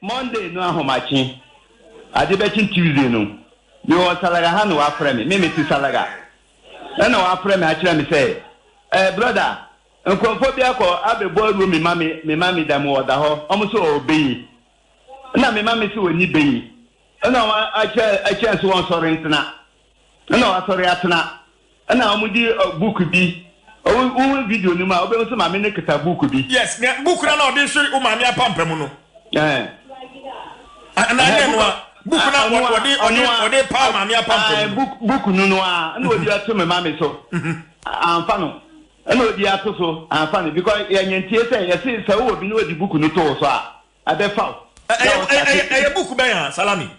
Monday no ahomachi. Adebechin Tuesday no. You was salaga hanu wa frame me ti salaga. Na wa frame a kire me say, brother, nkonfo bia ko abebo ru me mami da mo oda ho. Omo so obeyi. Na me mami so oni beyi. Na wa a chance won sorry ntna. Na wa sorry atna. Na omo di book bi. O video ni ma obe so ma me ne kita book bi. Yes, book na odi so o ma me apampam no. Book na odi pa ma me apampam. Book no na odi ato me mami so. Amfa no. Na odi ato so amfa no because yentie say yesi say wo bi na odi book no to so a abefa. Book ben ya Salami.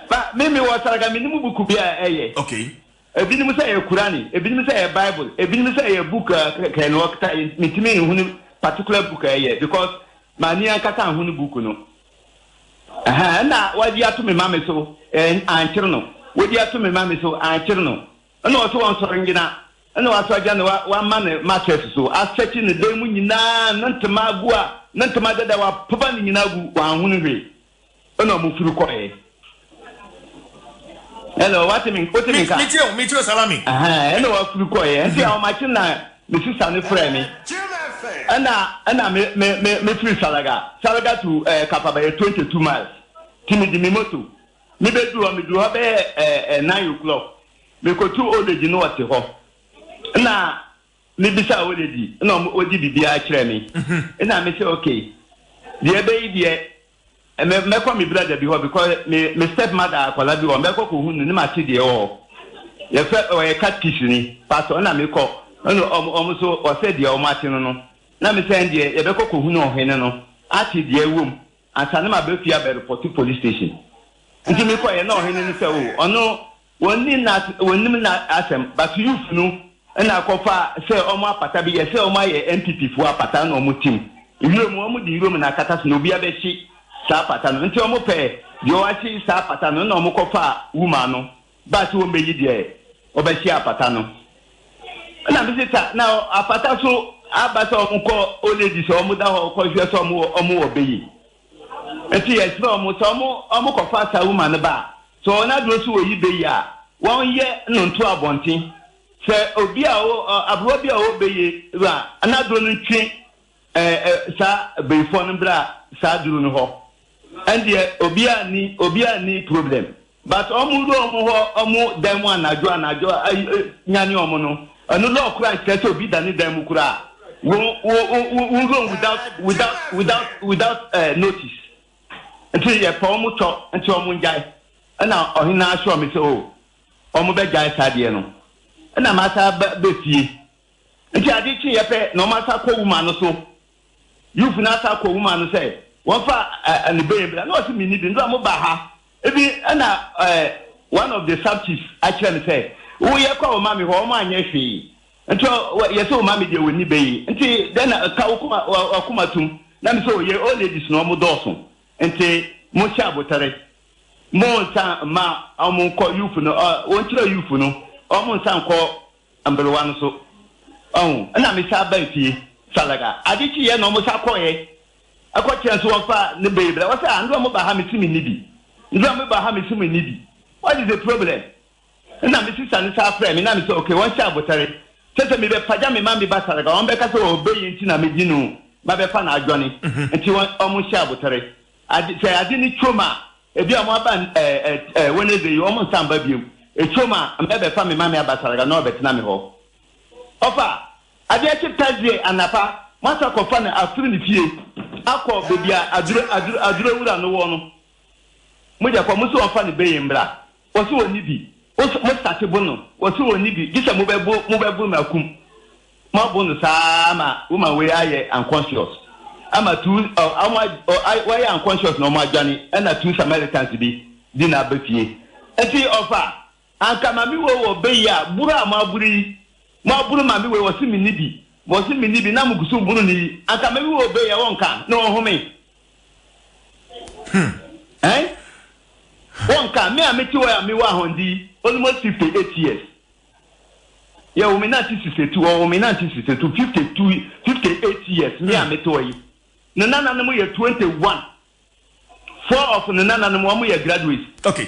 Ba me wo saraga me ni book bi a Okay. Ebinim say Qur'ani, ebinim say Bible, ebinim say book can work mitimi hunu particular book because mani ankata hunu book no. Na wadi ato me mame so ankyere no. Wadi ato me mame so ankyere no. Na o so won so ngina. Na wa so agya no wa ma ne mattress so asechi ne dem nyina nantama agu a nantama dada wa papa ne nyina agu wa hunu hwe. Na mo furu koe. Hello, what you mean? Meet you, Salami. Hello, what you call it? See how much na me sister ne frame me. Ana me free Salaga to Kapaba 22 miles. Timi di moto. Me be do be 9 o'clock. Me ko tu old lady no what ho. Na me bisa old lady. Na odi bibia kire me. Na me say okay. The be die me kwa mi brother bi ho because me stepmother akwala bi ho me ko ko hunu ni ma ti de ho ye fe o ye catfish ni pastor na me ko no so o se de o ma ti no na me send de ye be ko ko hunu o hene no ati de awum asa na ma be fia be report to police station nti me ko ye na o hene ni se o ono wonni na asem but youth no na ko fa se o ma pata bi ye se o ma ye MPP fu apata na o mu tim iro mu o mu di iro mu na kata so no bia be shi sa patano nti omo pe yo achi sa patano na omo kofa woman no ba ti wo meyi de obechi apatano na bisita na apata so abata omo ko oledi so omo da ho ko hwe so omo obeyi enti yes no omo kofa sa woman ba so na do so oyi beyi a won ye nonto abonten se obi a abro bi a obeyi ra na do no twi sa beifo no bra sa duru no ho and the obia ni problem but omu dem anajo nyani omu no anu law kura nke so obi dani dem kura we go without notice until ye pa omu to until omu njai na ohina asho me say o omu be jai sade no na masa be fie until adi chi ye pe no masa ko woman no so you funa sa ko woman no say one for an baby, no, me need no baha. Ebi, one of the subchiefs actually said, "Oh, you call mommy, home, my nephew." Until yes, so mammy, they will need be. Until then, a cow or kumatum, then so ye old ladies normal Dawson. Until Mosha Botare. More time, ma, I call you for no, won't you for no, almost some call umbrella one so. Oh, and I'm a Sabanti, Salaga. I did see an almost a coy. I got chance to offer the baby. I was saying, I'm about how much me needy. You don't about how much me needy. What is the problem? And I'm Mrs. Sansa friend, and I'm so okay. One shot, but I said me, Pajami Mammy Bassaraga, on Becca so obeying Tina Medino, Mabefana Johnny, and she wants almost shabotary. I say, I didn't trauma. If you are more than Wednesday, you almost some baby. A trauma, and maybe family Mammy Bassaraga, no better Namiho. Offer, I get you Tazi and Napa, Master Cofana, a free few. Akọ baby adure wura no wo no mo ja ko mo so ofa ne beyin bra wo so oni bi mo start bo no wo so oni bi gisa mo bebo makum ma bo no saa ma woman we aye unconscious ama two why unconscious no ma dwane na two Samaritans bi di na bafie enti ofa anka mami wo beyi a buru ama buru mami we wo si mi ni bi was in me na mugusu bununi aka me wo be ya wonka na ohome wonka me ameti wa me wa hondi almost 58 years ya wo me na 62 wo me na 62 58 years me ameti wa yi na nana no ye 21 4 of na nana no mo ye graduate okay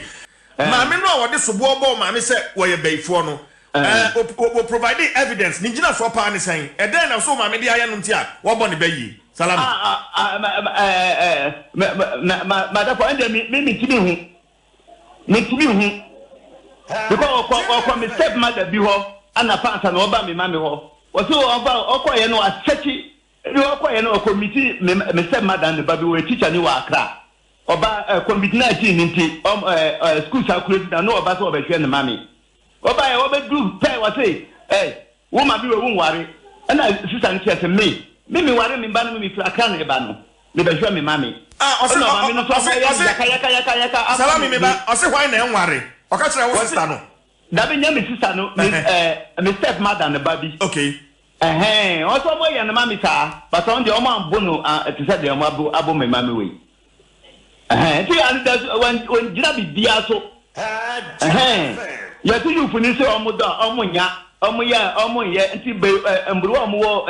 maame no wo de so bo maame se wo ye beifo no we provide evidence ninjina so pa ne san e den na so maame de aye no ntia wo bo ne bayi salam ma da ko ende me timi hu because ko me step mother bi ho ana pansa na oba me mame ho wo so oba okoye no asechi ni okoye no committee me step mother ne ba bi we teacher ni wa Accra oba committee na ji ni nti school circulate na no oba so oba hwe ne mame oba ye oba do pay wa say wo ma bi we wo nware na sister ni say me ware me ba no me fi Accra na ba no me ba hwe me mame ose salami me ba ose why na enware o ka kire wo sister no da be nya me sister no me step mother na baby okay also mo ya na mami ta but on the omo ambo no to say the omo abo me mami we ti and that when jira bibia so ya tu you funi se omo do omo nya omo ye nti be mburu omo wo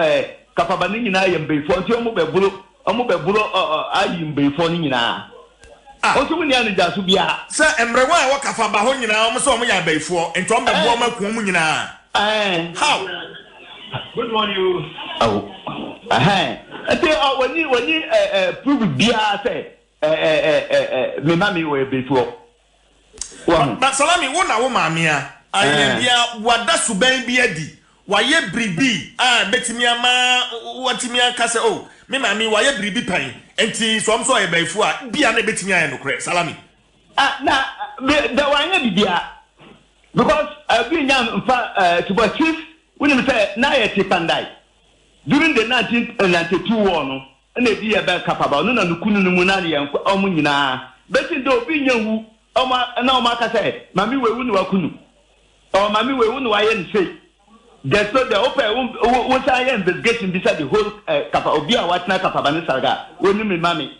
kapaba ni nyina ye mbefo nti omo beburo ayi mbefo ni nyina o so ni anu ja so bia se emrewa e wakafa ba ho nyina omo so omo ya beifo nti omo bebo omo ku mu nyina how good morning you when you prove bia say me mami we beifo but salami wo na wo maami a aye bia wada suban bia di waye bribi betimi ama watimi aka se me mami waye bribi pan enti so am so e beifo a bia na betimi aye no kre salami na the wanya bibia because we nyam fa to be chief when you say na ye tipandai during the 1992 war no na bi e be kapaba no na nukunu no mu na ye omu nyina beti do bi nyawu na o ma ka say mami wewu ni wakunu o mami wewu ni waye ni say there's no the open what I investigation beside the whole kapa obi a watna kapaba ni sarga woni me mami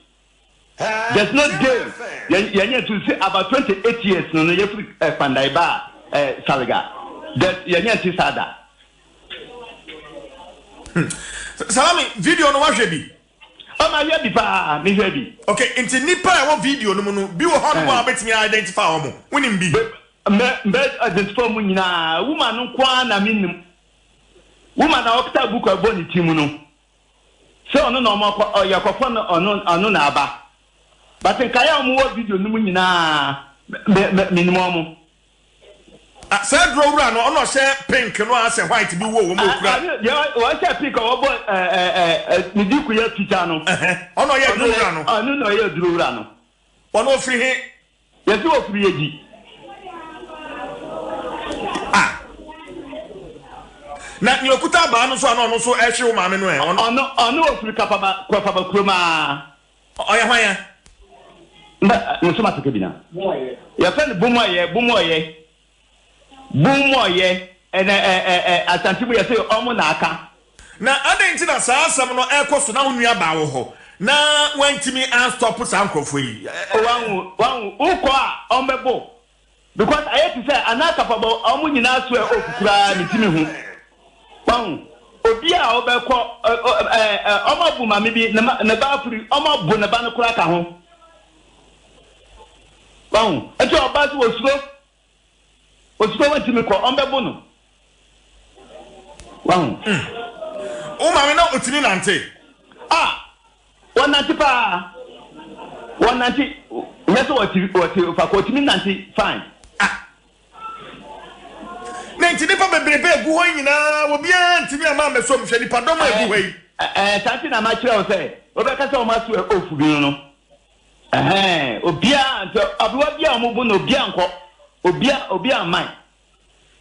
there's no day yanya to say about 28 years no ye free pandai ba sarga that yanya ti sada salami video no wa hwebi o ma hwebi pa me hwebi okay inti nipa e wo video no mu no bi wo ho no abetimi identify wo mo wonim bi me identify mu nyina woman no kwa na minim woman na okta book aboni timu no so ono na omako yakofo no ono na aba but nkaya mo wo video no mu nyina minimum say draw wura no ono she pink no ase white bi wo mo kura wo she pink wo bo ni diku ya tita no ono ye draw wura no ono no ye draw wura no ono free he ye so free eji na ni okuta ba no so ano so ehwe wo maame no ono ofiri kapaba kroma oya hwan no so mateke bina ya fa bumoye asantibu ya say omo na aka na adenti na saa asem no ekoso na onua ba wo ho na wantimi an stop sankrofo yi wan uko a ombebo because I to say anaka pabo omo nyina so e okukura mitimi hu wan obi a obekọ omo bu mame bi na ba furi omo bu na ba no kura ka ho wan eto oba so osuro wantimi ko ombebo no wan o mame na otini nante wonanti pa wonanti yeso wati fa ko timi nanti fine na ntini pa bebrebe egu ho nyina obi antimi ama meso mhwe nipa dom egu ho yi tanti na ma kire o say obeka say o ma so ofu bi no obia abuwa bia o mo bu no obia nko obia man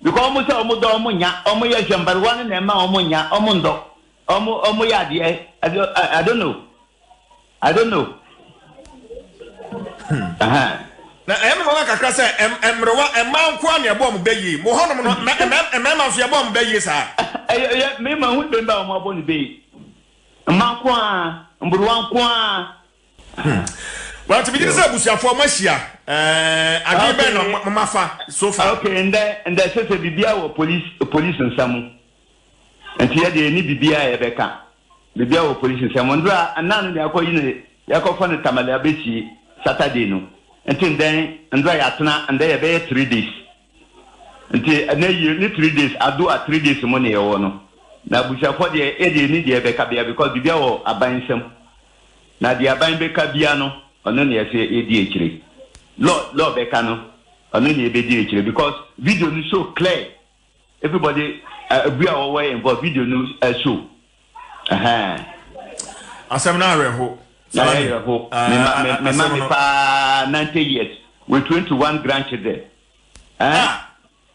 because o mo say o mo do o mo nya o mo ye hwembarwa na ma o mo nya o mo ndo o mo ya de I don't know na emma kakra say emrewa emma nko na ebo mo bayi mo honom no na emma so ebo mo bayi sa me ma hu be ba mo aboni be manko a mbruwanko a well to be this abusiafo machia agi be no mafa so far okay and then say bibia wo police nsamu enti ya de ni bibia e beka bibia wo police nsamu ndra ananu de akoyi ne yakofo ne tamale abeci Saturday no enti then ndra ya tena and then be 3 days enti na ni 3 days ado a 3 days mo ne yewo no na abusiafo de e de ni de beka bia because bibia wo abansam na de aban beka bia no ono ne yese e di ekire Lord beka no ono ne e be di ekire because video no so clear everybody we are all involved video no show asem na reho me pa 90 years with 21 grandchildren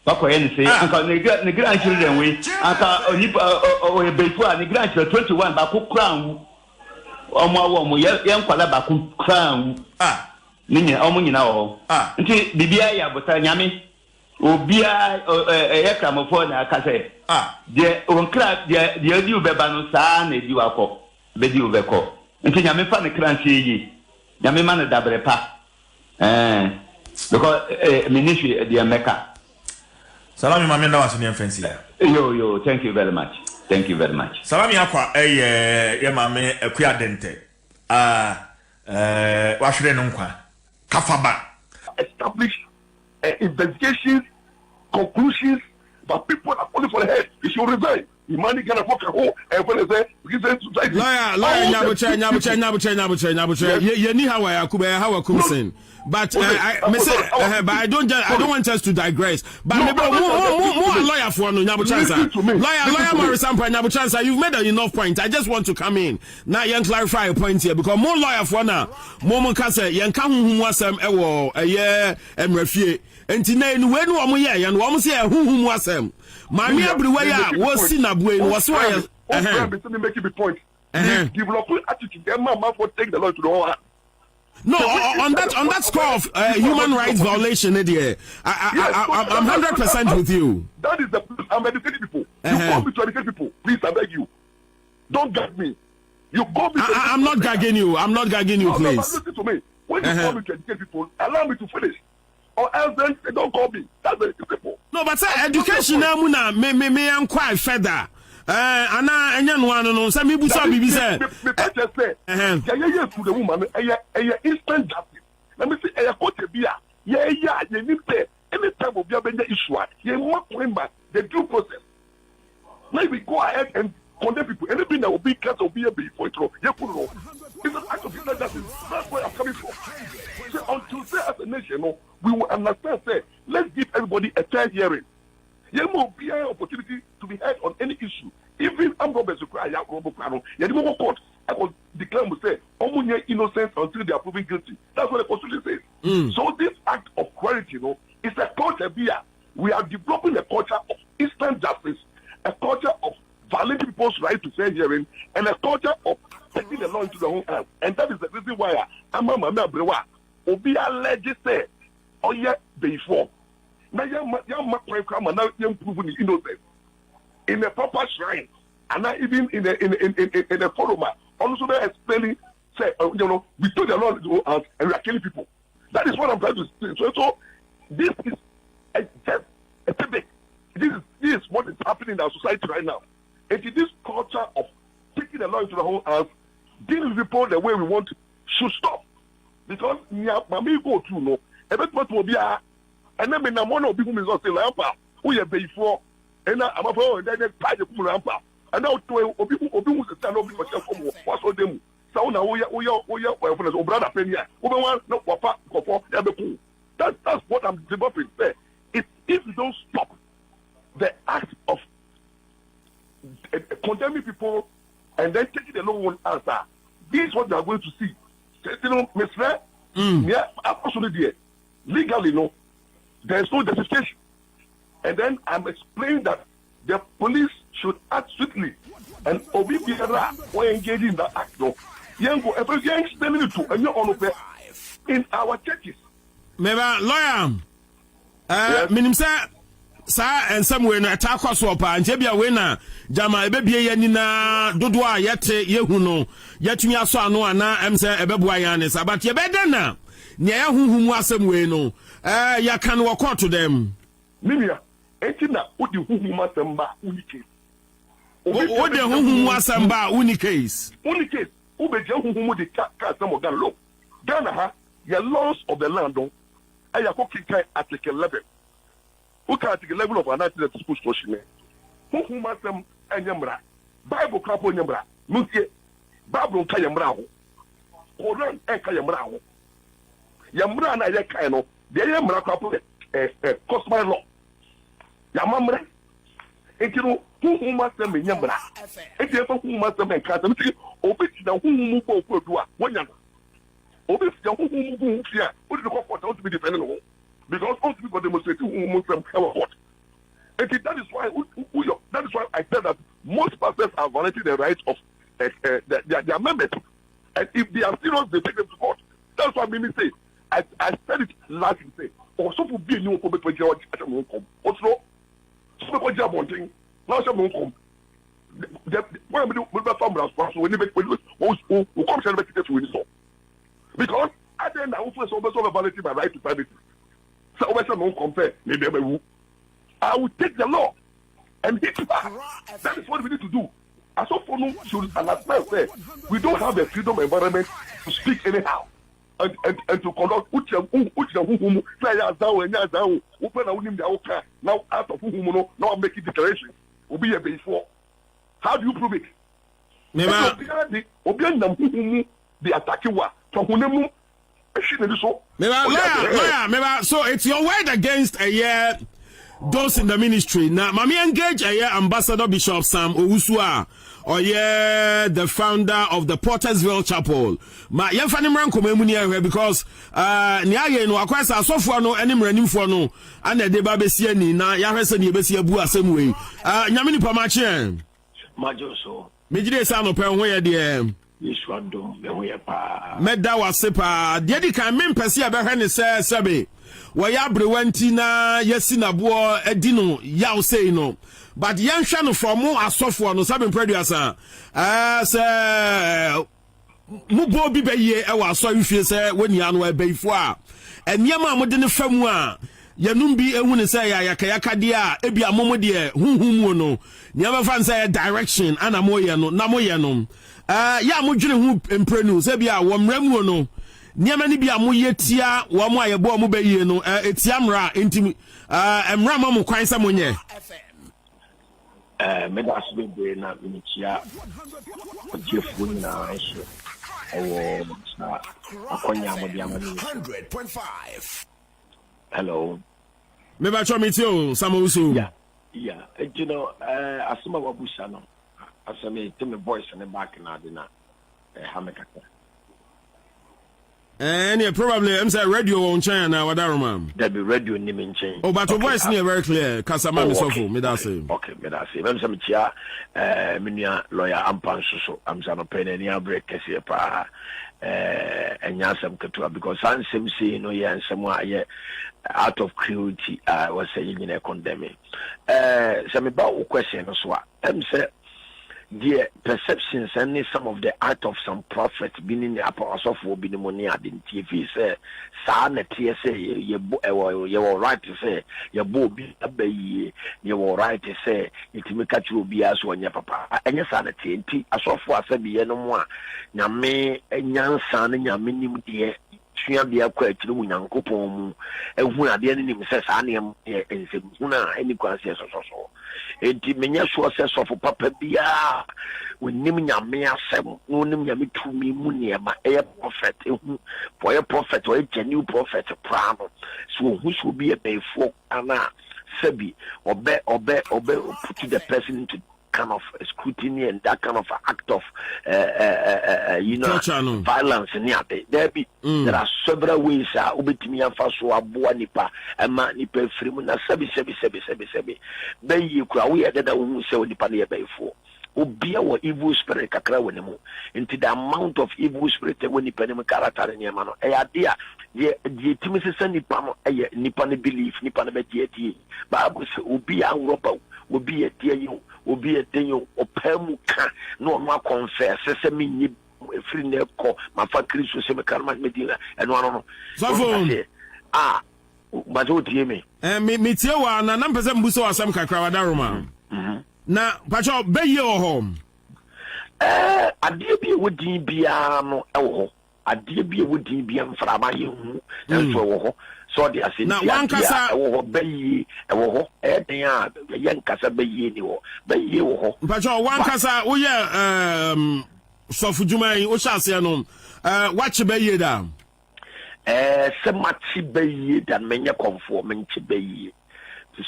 bako yen say anka ne grandchildren we anka onipa o ebefu a ne grandchildren 21 ba ko crown omo awo omo yen kwala ba ko crown ninya omo nyina wo nti bibia ya bota nyame obia ekramofo na akase de onkra de adi ubeba no saa na edi wakọ bedi ubekọ nti nyame fa ne kranche yi nyame ma ne dabre pa because ministry de America salami mama na waso ne fancy yo thank you very much salami akwa ye mama akua dente wa hwere no nkwa kafaba establish investigations, conclusions, but people are calling for the head. He should resign. The money can afford a hole and when they say, lawyer, Nyabuche. You need how I say. But I don't want us to digress. But more lawyer for no Nyabuche. Lawyer Marisampa Nyabuche, you've made enough point. I just want to come in now. You clarify a point here because more lawyer for now. More kase you can who wasem ewo refute. And today when we here and we say who wasem. Mami everywhere was sin abwe was why. Let me make it a point. Developing attitude. Them man for take the law to the whole. No, on that score of human rights violation, I'm 100% with you. That is I'm educating people. You call me to educate people. Please, I beg you. Don't gag me. You call me. I'm not gagging you. Please. Listen to me. When you call me to educate people, allow me to finish. Or else then they don't call me. That's very simple. No, but education, me am quite further. Ana enya no ano no say me busa bibi say me just say yeah to the woman instant justice. Let me say court bia yeah you need say any time of your issue you must remember the due process. Now we go ahead and condemn people. Anything that will be cast will be a before it. You put it on. It's an act of instant justice. That's where I'm coming from. So until say as a nation, we will understand. Say let's give everybody a fair hearing. There will be an opportunity to be heard on any issue. Even I'm Robert Zukra, court. I will declare to say, innocent until they are proven guilty. That's what the Constitution says. So this act of quality, is a culture here. We are developing a culture of instant justice, a culture of violating people's right to fair hearing, and a culture of taking the law into their own hands. And that is the reason why I'm a Mama Brewa. Obia legislate, or yet before. Now, young proven innocent in a proper shrine, and not even in a forum. Also, they're explaining, say, we told the Lord to us and we are killing people. That is what I'm trying to say. So this is just a pivot. This is what is happening in our society right now. And this culture of taking the law into the whole house, dealing with people the way we want should stop. Because me go through everybody will be and then when one of people is not still rampa, who you pay for, and I'm a phone, and then they try to come rampa. And now to people who stand up for some what's all them. So now we are brother Penia, over one, no papa, for that's what I'm developing. If you don't stop the act of condemning people and then taking the long answer, this is what they are going to see. Miss Fair, yeah, absolutely, legally, no. There is no justification. And then I'm explaining that the police should act swiftly. And Obi Biara, when engaging in that act, every young standing it to, and you're all over in our churches. Maybe lawyer, minim say sa ensem we no eta kwaso pa nje bia we na jama ebebie ye ni na dodo a yete yehu no yatumi aso ano ana emse ebeboa ya ne sa but ye beda na ne ya huhumu asem we no ya kan wo court to them Mimia enti na odi huhumu asem ba unike odi huhumu asem ba unike ubeje huhumu de ka asem organ law Ghana ha your laws of the land don aya ko kikai article 11 uka article 11 of anatomy school social huhumu asem enyemra Bible kapo enyemra mutie Bible ka yemra ho Quran ka yemra ho yemra na ye kai no de yemra kapo customary law yamamra ekiro huhumu asem enyemra enti e fa huhumu asem enka asem ti obeti na huhumu ko odu a wonya Obi si huhumu bu fia o de ko to be defending no because all people demonstrate huhumu asem court. And that is why I said that most pastors are violating the rights of their members. And if they are serious, they take them to court. That's what Mimi say. I said it last week. Also, for being new public project, also, so for job wanting, now some won't come. When we do from response, when we come celebrate it to so. Because at the end, I also violating my right to privacy. So, I won't compare. Maybe I will take the law and hit it back. That is what we need to do. As of for no should understand say we don't have a freedom environment to speak anyhow and to conduct now out of now I'm making declarations. Will be a before. How do you prove it? The attacking what from so it's your word against a year. Those in the ministry now, Mami engage Ambassador Bishop Sam Owusu or the founder of the Pottersville Chapel. Ma yemfani mranko memuni here because niaye no akwasa asofo no enim ranimfo no ana de ba besie ni na ya hwese ni besie bu asem we. Nyame ni pamache. Majoso. Mejide sa no pe ho ye de Yeswado me ho ye pa. Meda wase pa. De di kan mempese ya behwe ne sebe. Waya brewanti na yesi na bo edino yaw sei no but yanhwa no from asofo no sabe producer say mubo bi beye e wa so yefie say woni anu abaifo a eniema mo de ne famu a yanum bi ehu ne say yakayaka de a ebi amomo de huhum no niam fa say direction ana moye no na moye no ya mo dwene hu emprenu say bi a wo mramu no niama ni bia mo yetia wo mo ayebo mo bayie no etia mra enti emra mo kwan sa monye me da so be na binichia ojefu na so owo na akonya mo dia mo 100.5 hello me ba cho metio samusu yeah you know asuma wabusa no asame teme voice in the back na de na hamekaka and probably I'm say radio on China now wadaroma there be radio nim in chain oh but your voice near very clear kasama me sofo me da say okay me da say me say chia menua lawyer ampanso so am say no pen any break kese pa enya sam ketua because ansem say no ye ansem a out of cruelty was saying in a condemning say me ba question so am say the perceptions and some of the art of some prophets being in the apostles for being money at TV say sa na tie say you were right to say you bo bi abayi you were right to say it me catch you bi as onya papa enya sa na tie nti asofo asabi no mo a nyame enyansa na nyame nim de tua bia kwa atiri mu nyankopon mu ehu ade ne nim se sa na ensem huna eni kwanse so enti menya so se sofo papa bia wonim nyame asem wonim nyame tumi mu niema eye prophet ehu for a prophet or a genuine prophet plan so who should be a before ana sabi obe put the person into kind of scrutiny and that kind of act of violence there are several ways ubetimi afa so aboa nipa ema nipa free mu na sabi be yi kura we dey that we say nipa na ye before obia wo evil spirit kakra woni mu into the amount of evil spirit when nipa ne character ne ma no e ade a ye timi sesa nipa no e nipa ne belief nipa ne be die Bible say obia awropa obia tie yo obia tenyo opamu ka no no confess se me ni free ne ko mafa Kristo se me karma medina eno ano no but what do you mean? Me tie wa na mpese mbuso wasam kakra wadaroma. Na pacho be ye o home. Ade bi wodi bia no e wo. Ade bi wodi bia mframa ye hu. Nso wo ho. So de ase na wankasa wo ho be ye e wo ho. Den a ye nkasa be ye ni wo. Be ye wo ho. Pacho wankasa wo ye sofu juman wo shase no. Watch be ye da. Se mati be ye dan menye konfo menche be ye.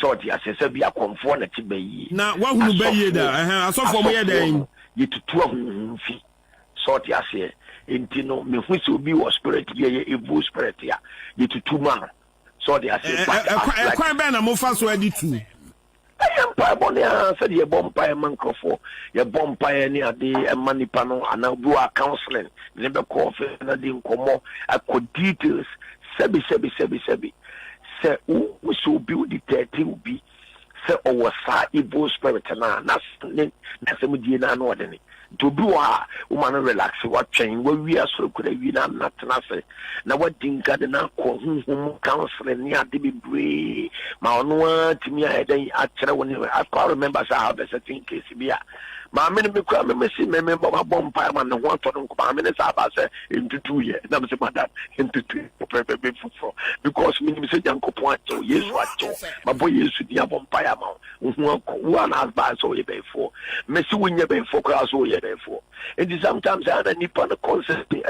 So the assessor be a comfort na tibe na wahunu be ye da asofo mo ye den ye tutu ahun fi so the assessor intino me hu se obi wo spirit ye evil spirit ya ye tutu ma so the assessor kwan be na mo fa so adi tu Empire Bonia said ye bompire mancrofo, ye bompire near the manipano, and now do our counseling. Never call for another incomo. I could details. Sebi. Say, who so build the 30 will be. Say, oh, sa evil spirit na. That's a mediana ordinary. To do a woman relax, what change, where we are so could we not say. Now, what think I now call whom counseling near the be my own to me, I can't remember how the setting case be. My minute me see me member my bonfire man and one to come minutes I say into 2 years. Never say that into 2 because me say Janko point to yes what my boy used to be a bonfire man one has by so you pay for. Messi win you pay for class or you therefore. It is sometimes I don't need the concept ni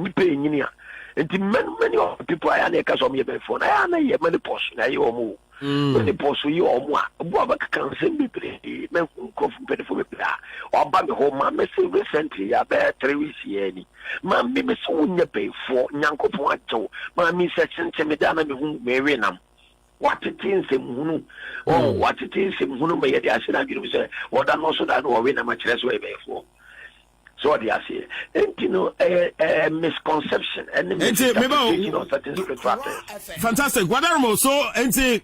pay in and many of the people I make us on your phone. I know you many portion I you move. When the post you or more, Boba can send me play, men cough better for me, or Bobby home, my message recently, I bear 3 weeks here. Mammy, Miss Wunya pay for Yanko Pointo, Mammy section Semidana, whom may win them. What it is, oh, what it is, who may I said, I give say, what I'm also that or win a much less way before. So they are saying, and you know, a misconception and misconception of certain spiritual things. Fantastic. What are so and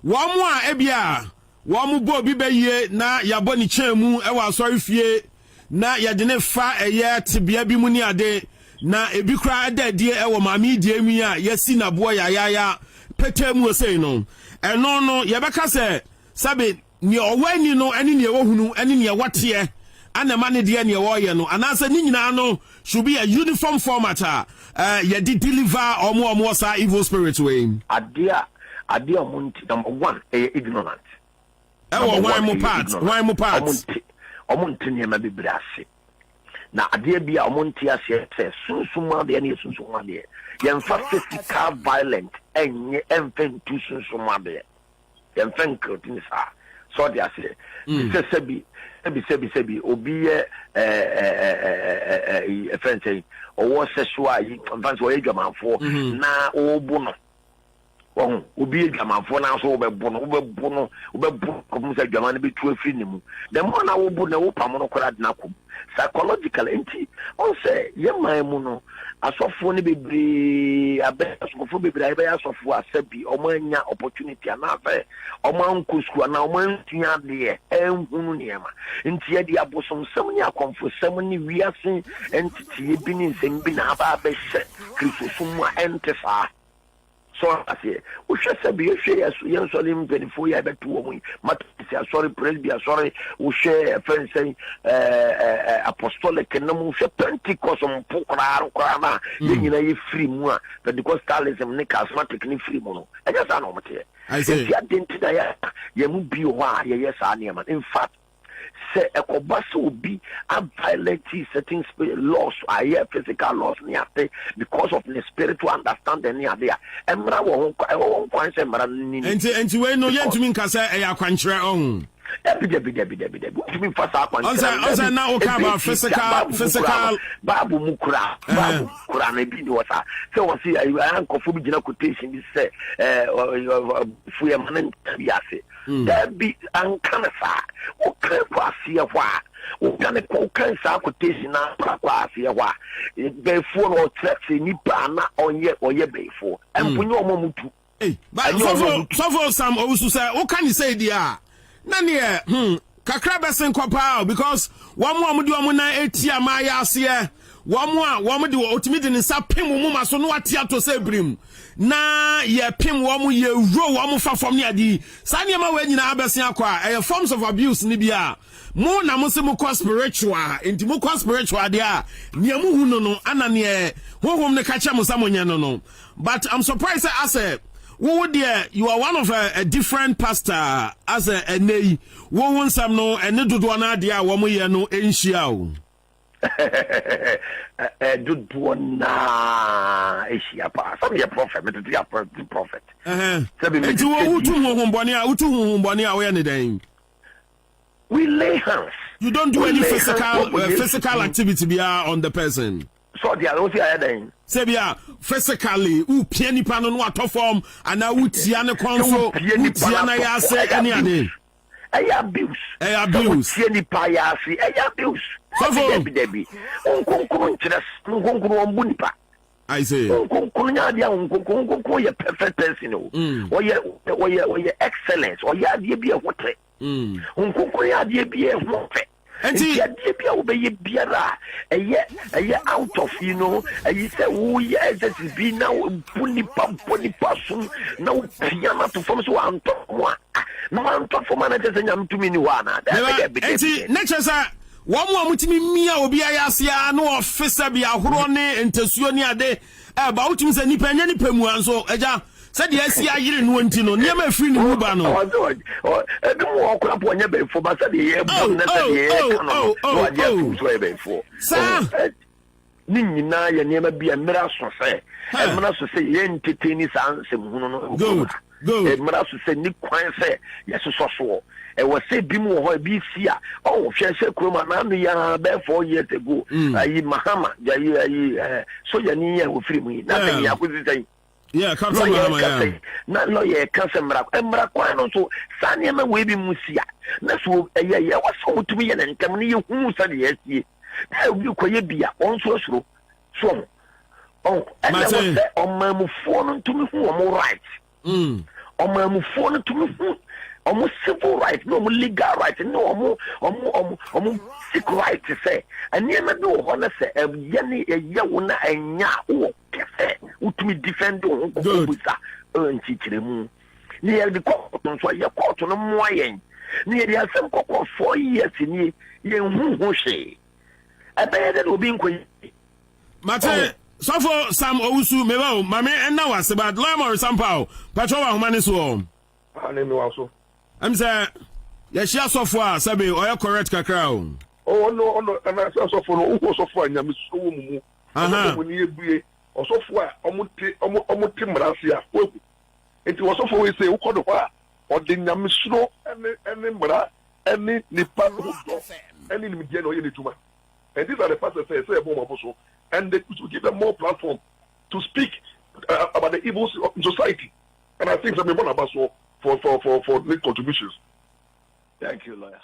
one more ebia one mu bo bi be ye na yabo ni chemu e wa asori fie na ya de ne fa eye tebia bi mu ni ade na ebi kra adadie e wo mami die mi a yesi na bo ya petemu sei no eno no ye beka se sabe ni owani no ene ne wohunu ene ne wate ana ma ne de ne wo ye no anasa ni nyina no should be a uniform format ye deliver omo sa evil spirit way Adia Monti number 1 ignorant. Why more parts? Omonti nyama bibrase. Na adia bia omonti ase sunsuma de ne sunsuma de. Yemfa physical violent enye emfen tu sunsuma de. Yemfen krotin sa. So de ase. Sebi obi friend owo sexual advance wo edwamanfo na obu no obi edwamanfo na so obebo no kom se dwaman be tu afiri ne mu the more na obu na wo pam no kora de na kom psychological enti on say yeman mu no asofo ne bebre asofo bebre abe asofo asabi omanya opportunity na afa omankusku na omantua de enhunu ne ma enti ye de abosom sam ne akomfo sam ne wiase entity bi ne nsem bi na aba be hye kristofo mu entifa so I say, we should say, be a young solim 24 years back to woman. Matthew, sorry, presby, sorry, we share a friend saying, apostolic and no move Pentecost on Pokra, you know, free more, but because Stalism, Nick, asthmatic, and free mono. I just don't know. I say, you move be why, yes, I am. In fact, say a cobasa will be a violate certain spirit laws, I hear physical laws near because of the spiritual understanding near there. And I won't point and you know, yet to mean Cassa a quantra on. Debi. What mean for that one? Also now okay about physical. Babu mukura na bi ni wasa. So we see anko fu bi gina quotation bi say fu ya man biase. Debi ankana sa. O kan kwase hwa. O kan sa quotation na kwase hwa. Be fu no tracks ni pa na onye be fu. Empunyo omomutu. But so Sam also say, what can you say there? Nani kakra besen kopa because one more do amuna etia maya ase one de otimi de nsa pem mu ma so no atia to say brim na ye pem wo ye ro wo fa fam ne adi sa ne ma we nyina abesen akwa forms of abuse ni bia mo na mo se mo spiritual enti mo spiritual dia ne mu hu no ana ne honhom ne ka cha mo samonya no but I'm surprised I say wo there you are one of a different pastor as a nei wo won sam no ene dodo na dia wo mo ye no enhia o dodo na enhia pa some your prophet me the prophet enti wo utu honhom bone a wo ye ne den we lay hands. You don't do any physical activity bia on the person. So they are also then. Sebia physically u pia nipa no ato form ana u tia ne konso u tia na ya se ani ade abuse pia nipa ya se abuse so debi onkonkuru nkyerɛ onkonkuru ombu nipa I say onkonkuru nya dia onkonkuru ye perfect person o oye excellence oye ade bi ehotre onkonkuru ya ade bi ehotre Enti bia obeye biara eye out of you say wo ye just be now punipa sum now piano to form so anto no anto form na just nyam tumi ni wana enti nature sa wo mo amutimi mia obi ayasia no officer bia horo ne ntesuo ni ade ba utimi se nipa nya nipa mu anso eja said yes, I didn't want to know. Never free no bano. Nina, you never be a miracle, say. I'm not to say, yen titini sans him who no good. Good. Marasu say, Nick Quine say, yes, so. And was say, Bimu or BC. Oh, she said, Kroma, there 4 years ago. I Mahama, so Yania will free me. Nothing I could say. Yeah, come from Mahama. Not lawyer, Casamra, and Maraquano, so Sanyama will be Musia. That's what was so to me and come near who said yes. You could be also so. Oh, and I say, on my phone to me who are more right. On my phone to me. Almost civil right, no legal right, no more sick right to say. And never do honor say a yanni a yauna and ya to me defend with earn teaching. Near the court, so your court on a moyen. Near the some court 4 years in ye who say. I bet that will be inquiry. Mate, so for some Owusu, Memo, Mammy, and now was about Lama or Sampao, Patrol Humaniswom. I name also. I'm saying, yes, she has software, Sabi, or your correct cacao. Oh, no, and I saw for who software, and I'm so when you be or software, almost Timbrasia. It was so for say, who called the fire, or the Yamisro, and Nimbra, and Nipa, and in Midian or Yenituma. And these are the pastors say, Bomaboso, and they could give them more platform to speak about the evils of society. And I think that we want about so. For the contributions. Thank you, lawyer.